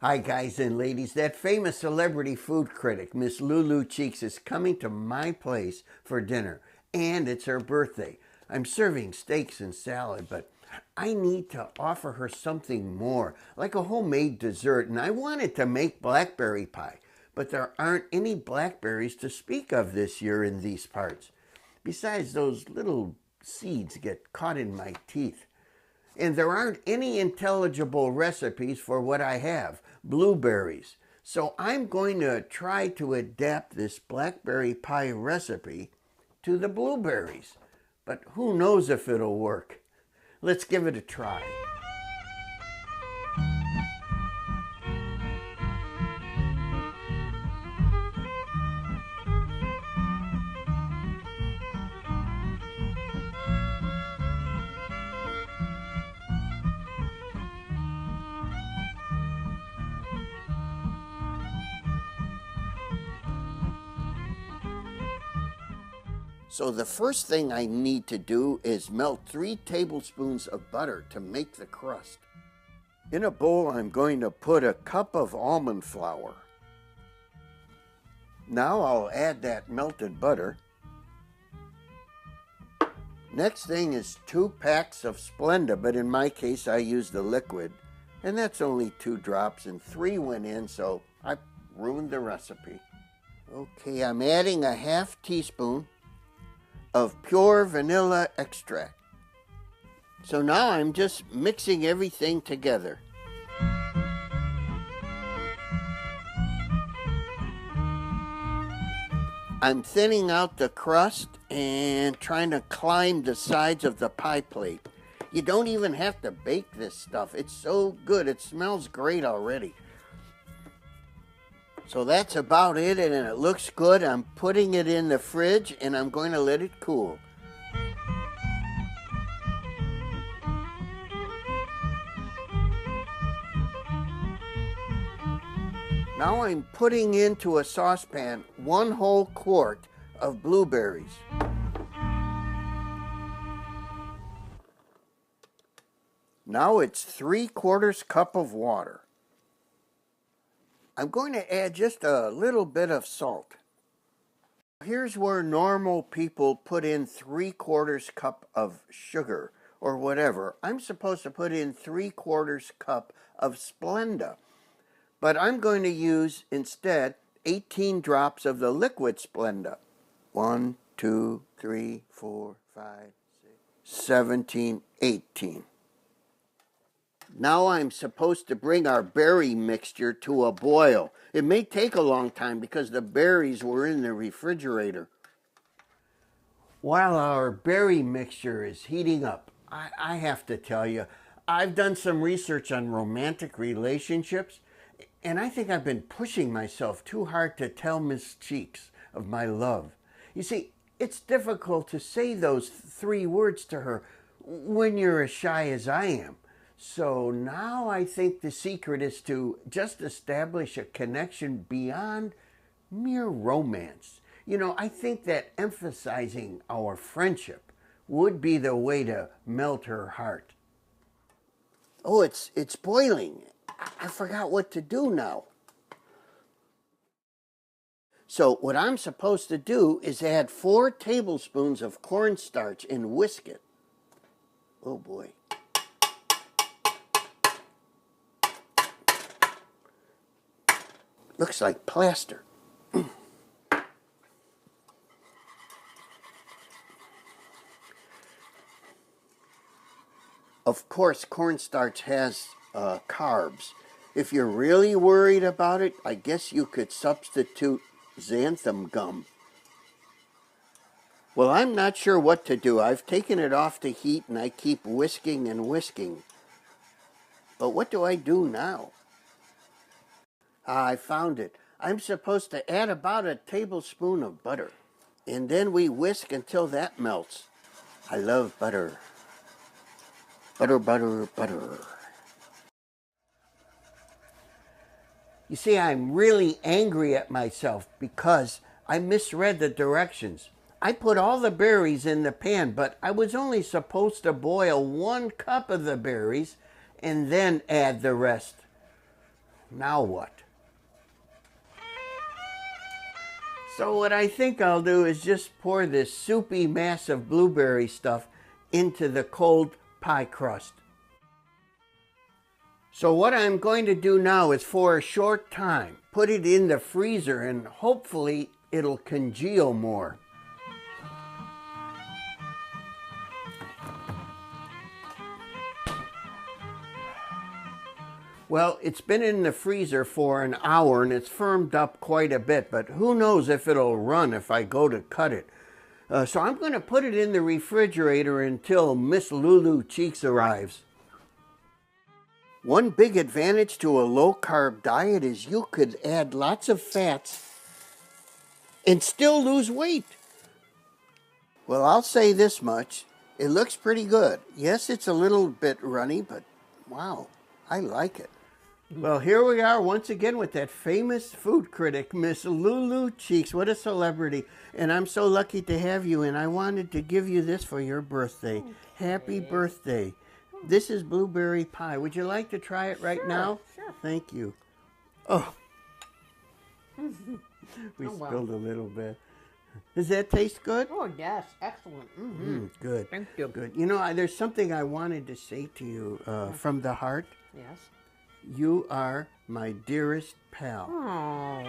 Hi guys and ladies, that famous celebrity food critic, Miss Lulu Cheeks, is coming to my place for dinner, and it's her birthday. I'm serving steaks and salad, but I need to offer her something more, like a homemade dessert, and I wanted to make blackberry pie, but there aren't any blackberries to speak of this year in these parts. Besides, those little seeds get caught in my teeth. And there aren't any intelligible recipes for what I have, blueberries. So I'm going to try to adapt this blackberry pie recipe to the blueberries. But who knows if it'll work? Let's give it a try. So the first thing I need to do is melt 3 tablespoons of butter to make the crust. In a bowl, I'm going to put a cup of almond flour. Now I'll add that melted butter. Next thing is 2 packs of Splenda, but in my case I used the liquid. And that's only 2 drops and 3 went in, so I ruined the recipe. Okay, I'm adding a half teaspoon of pure vanilla extract. So now I'm just mixing everything together. I'm thinning out the crust and trying to climb the sides of the pie plate. You don't even have to bake this stuff. It's so good. It smells great already. So that's about it, and it looks good. I'm putting it in the fridge, and I'm going to let it cool. Now I'm putting into a saucepan 1 whole quart of blueberries. Now it's 3/4 cup of water. I'm going to add just a little bit of salt. Here's where normal people put in 3/4 cup of sugar or whatever. I'm supposed to put in 3/4 cup of Splenda. But I'm going to use instead 18 drops of the liquid Splenda. 1, 2, 3, 4, 5, 6, 17, 18. Now I'm supposed to bring our berry mixture to a boil. It may take a long time because the berries were in the refrigerator. While our berry mixture is heating up, I have to tell you, I've done some research on romantic relationships, and I think I've been pushing myself too hard to tell Miss Cheeks of my love. You see, it's difficult to say those 3 words to her when you're as shy as I am. So now I think the secret is to just establish a connection beyond mere romance. You know, I think that emphasizing our friendship would be the way to melt her heart. Oh, it's boiling. I forgot what to do now. So what I'm supposed to do is add 4 tablespoons of cornstarch and whisk it. Oh boy. Looks like plaster. Of course, cornstarch has carbs. If you're really worried about it, I guess you could substitute xanthan gum. Well, I'm not sure what to do. I've taken it off the heat and I keep whisking and whisking. But what do I do now? I found it. I'm supposed to add about a tablespoon of butter. And then we whisk until that melts. I love butter. Butter, butter, butter. You see, I'm really angry at myself because I misread the directions. I put all the berries in the pan, but I was only supposed to boil 1 cup of the berries and then add the rest. Now what? So what I think I'll do is just pour this soupy mass of blueberry stuff into the cold pie crust. So what I'm going to do now is, for a short time, put it in the freezer and hopefully it'll congeal more. Well, it's been in the freezer for an hour and it's firmed up quite a bit, but who knows if it'll run if I go to cut it. So I'm going to put it in the refrigerator until Miss Lulu Cheeks arrives. One big advantage to a low-carb diet is you could add lots of fats and still lose weight. Well, I'll say this much. It looks pretty good. Yes, it's a little bit runny, but wow, I like it. Well, here we are once again with that famous food critic, Miss Lulu Cheeks. What a celebrity. And I'm so lucky to have you, and I wanted to give you this for your birthday. Okay. Happy birthday. This is blueberry pie. Would you like to try it right now? Sure. Thank you. Oh. We spilled a little bit. Does that taste good? Oh, yes. Excellent. Good. Thank you. Good. You know, there's something I wanted to say to you from the heart. Yes. You are my dearest pal. Oh.